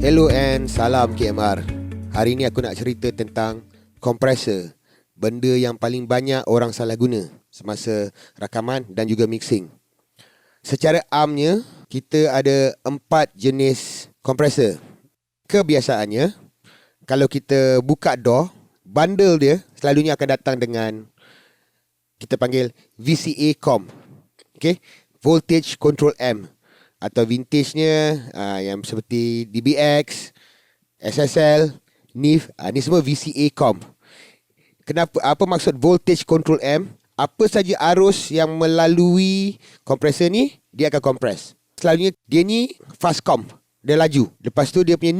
Hello and salam KMR. Hari ni aku nak cerita tentang kompresor, benda yang paling banyak orang salah guna semasa rakaman dan juga mixing. Secara amnya, kita ada 4 jenis kompresor. Kebiasaannya, kalau kita buka door, bundle dia selalunya akan datang dengan kita panggil VCA COM. Okay? Voltage Control Amp. Atau vintage-nya yang seperti DBX, SSL, NIF, ni semua VCA COM. Kenapa? Apa maksud voltage control amp? Apa saja arus yang melalui kompresor ni, dia akan kompres. Selalunya dia ni fast comp, dia laju. Lepas tu dia punya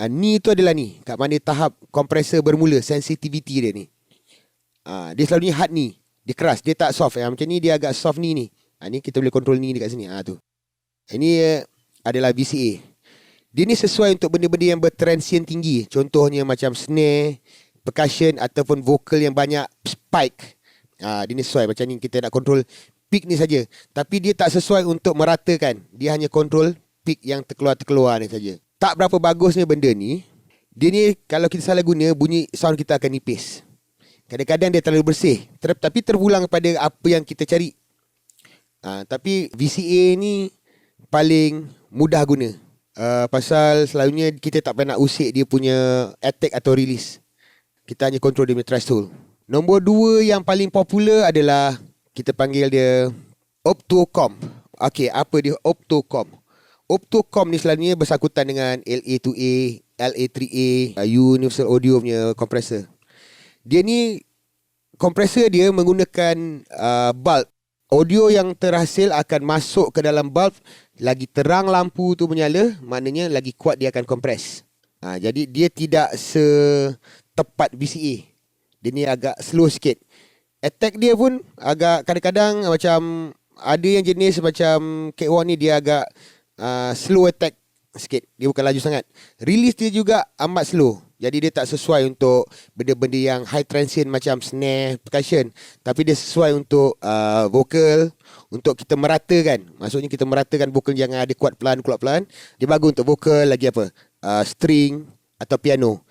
ni tu adalah ni, kat mana tahap kompresor bermula, sensitivity dia ni. Dia selalunya hard ni, dia keras, dia tak soft. Macam ni dia agak soft ni. Ni kita boleh control ni dekat sini. Tu. Ini adalah VCA. Dia ni sesuai untuk benda-benda yang bertransient tinggi. Contohnya macam snare, percussion ataupun vokal yang banyak spike. Dia ni sesuai. Macam ni kita nak control peak ni saja. Tapi dia tak sesuai untuk meratakan. Dia hanya control peak yang terkeluar-terkeluar ni saja. Tak berapa bagusnya benda ni. Dia ni kalau kita salah guna, bunyi sound kita akan nipis. Kadang-kadang dia terlalu bersih. Tapi terpulang pada apa yang kita cari. Tapi VCA ni paling mudah guna. Pasal selalunya kita tak pernah nak usik dia punya attack atau release. Kita hanya control dia punya threshold. Nombor 2 yang paling popular adalah kita panggil dia Optocom. Okey, apa dia Optocom? Optocom ni selalunya bersangkutan dengan LA2A, LA3A, Universal Audio punya kompresor. Dia ni kompresor dia menggunakan bulb. Audio yang terhasil akan masuk ke dalam bulb. Lagi terang lampu tu menyala, maknanya lagi kuat dia akan kompres. Jadi dia tidak setepat VCA. Dia ni agak slow sikit. Attack dia pun agak kadang-kadang macam ada yang jenis macam K1 ni dia agak slow attack sikit. Dia bukan laju sangat. Release dia juga amat slow. Jadi dia tak sesuai untuk benda-benda yang high transient macam snare, percussion. Tapi dia sesuai untuk vokal, untuk kita meratakan. Maksudnya kita meratakan vokal jangan ada kuat pelan. Dia bagus untuk vokal, lagi apa? String atau piano.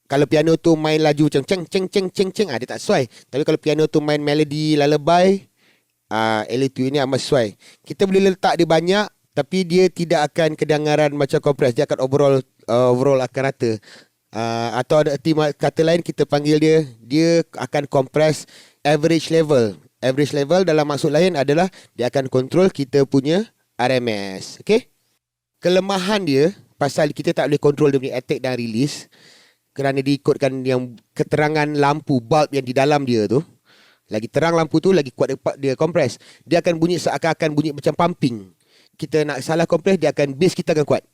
Kalau piano tu main laju macam ceng, dia tak sesuai. Tapi kalau piano tu main melody, lullaby, LA2 ini amat sesuai. Kita boleh letak dia banyak, tapi dia tidak akan kedengaran macam kompres. Dia akan overall akan rata. Atau ada kata lain kita panggil dia akan kompres average level. Average level dalam maksud lain adalah dia akan kontrol kita punya RMS. Okay? Kelemahan dia pasal kita tak boleh kontrol dia punya attack dan release kerana diikutkan yang keterangan lampu bulb yang di dalam dia tu. Lagi terang lampu tu, lagi kuat dia kompres. Dia akan bunyi seakan-akan bunyi macam pumping. Kita nak salah kompres, dia akan bass kita akan kuat.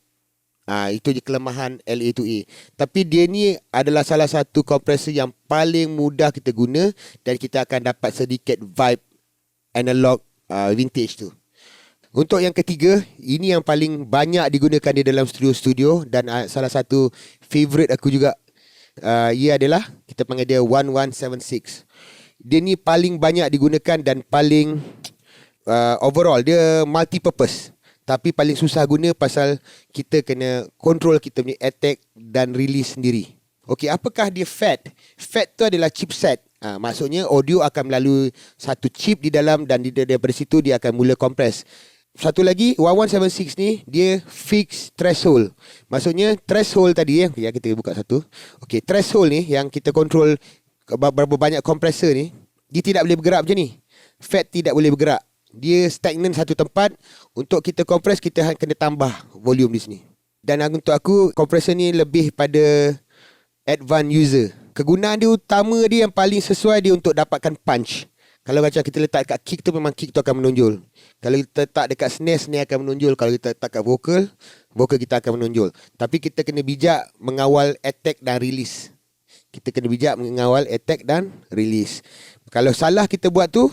Itu je kelemahan LA2A. Tapi dia ni adalah salah satu kompresor yang paling mudah kita guna dan kita akan dapat sedikit vibe analog vintage tu. Untuk yang ketiga, ini yang paling banyak digunakan di dalam studio-studio dan salah satu favorite aku juga. Ia adalah kita panggil dia 1176. Dia ni paling banyak digunakan dan paling overall dia multi-purpose. Tapi paling susah guna pasal kita kena control kita punya attack dan release sendiri. Okey, apakah dia FET? FET tu adalah chipset. Maksudnya audio akan melalui satu chip di dalam dan daripada situ dia akan mula kompres. Satu lagi, 1176 ni dia fixed threshold. Maksudnya threshold tadi ya kita buka satu. Okey, threshold ni yang kita control berapa banyak kompresor ni, dia tidak boleh bergerak macam ni. FET tidak boleh bergerak. Dia stagnan satu tempat. Untuk kita kompres, kita kena tambah volume di sini. Dan untuk aku, kompresor ni lebih pada advanced user. Kegunaan dia utama dia yang paling sesuai dia untuk dapatkan punch. Kalau macam kita letak dekat kick tu, memang kick tu akan menonjol. Kalau kita letak dekat snare, snare akan menonjol. Kalau kita letak kat vokal, vokal kita akan menonjol. Tapi kita kena bijak mengawal attack dan release. Kita kena bijak mengawal attack dan release. Kalau salah kita buat tu,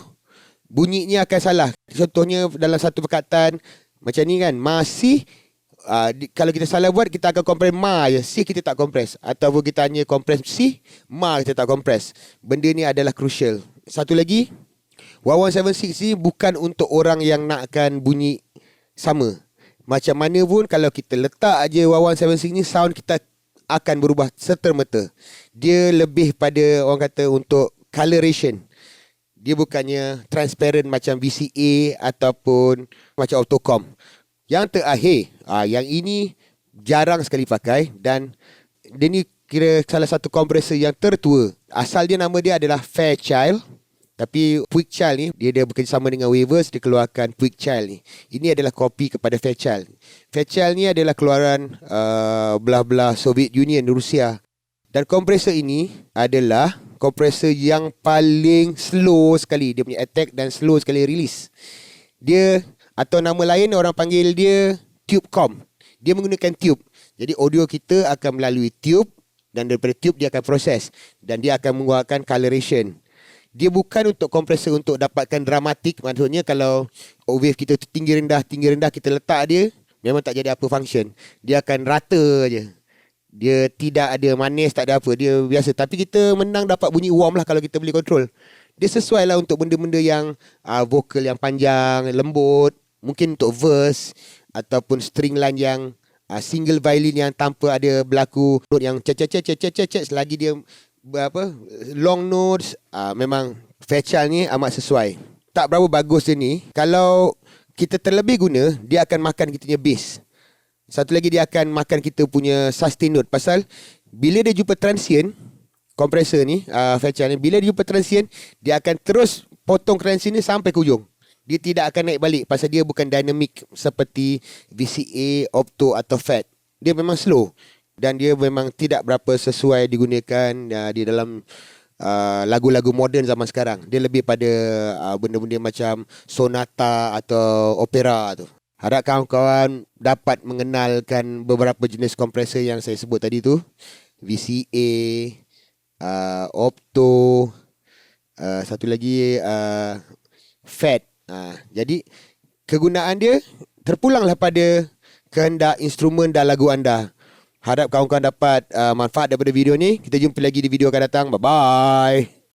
bunyinya akan salah. Contohnya dalam satu perkataan macam ni kan, masih kalau kita salah buat, kita akan kompres ma je, si kita tak kompres. Ataupun kita hanya kompres si, ma kita tak kompres. Benda ni adalah crucial. Satu lagi, 1176 ni bukan untuk orang yang nakkan bunyi sama. Macam mana pun kalau kita letak aje Y176 ni, sound kita akan berubah serta-merta. Dia lebih pada orang kata untuk coloration. Dia bukannya transparent macam VCA ataupun macam Octocom. Yang terakhir, yang ini jarang sekali pakai dan dia ni kira salah satu kompresor yang tertua. Asal dia, nama dia adalah Fairchild. Tapi Quickchild ni, dia bekerjasama dengan Wavers, dia keluarkan Quickchild ni. Ini adalah kopi kepada Fairchild. Fairchild ni adalah keluaran belah-belah Soviet Union, Rusia. Dan kompresor ini adalah kompresor yang paling slow sekali. Dia punya attack dan slow sekali release. Dia, atau nama lain orang panggil dia TubeCom. Dia menggunakan tube. Jadi audio kita akan melalui tube dan daripada tube dia akan proses dan dia akan mengeluarkan coloration. Dia bukan untuk kompresor untuk dapatkan dramatik. Maksudnya kalau wave kita tinggi rendah kita letak dia, memang tak jadi apa function. Dia akan rata je. Dia tidak ada manis, tak ada apa. Dia biasa. Tapi kita menang dapat bunyi warm lah kalau kita boleh control. Dia sesuai lah untuk benda-benda yang vokal yang panjang, lembut. Mungkin untuk verse ataupun string line yang single violin yang tanpa ada berlaku note yang cek selagi dia long notes. Memang Fairchild ni amat sesuai. Tak berapa bagus dia ni. Kalau kita terlebih guna, dia akan makan kita punya bass. Satu lagi, dia akan makan kita punya sustain note. Pasal bila dia jumpa transient, kompresor ni Fairchild ni, bila dia jumpa transient, dia akan terus potong transient ni sampai ke ujung. Dia tidak akan naik balik pasal dia bukan dynamic seperti VCA, Opto atau FET. Dia memang slow dan dia memang tidak berapa sesuai digunakan di dalam lagu-lagu moden zaman sekarang. Dia lebih pada benda-benda macam sonata atau opera tu. Harap kawan-kawan dapat mengenalkan beberapa jenis kompresor yang saya sebut tadi tu. VCA, Opto, satu lagi FET. Jadi kegunaan dia terpulanglah pada kehendak instrumen dan lagu anda. Harap kawan-kawan dapat manfaat daripada video ni. Kita jumpa lagi di video akan datang. Bye-bye.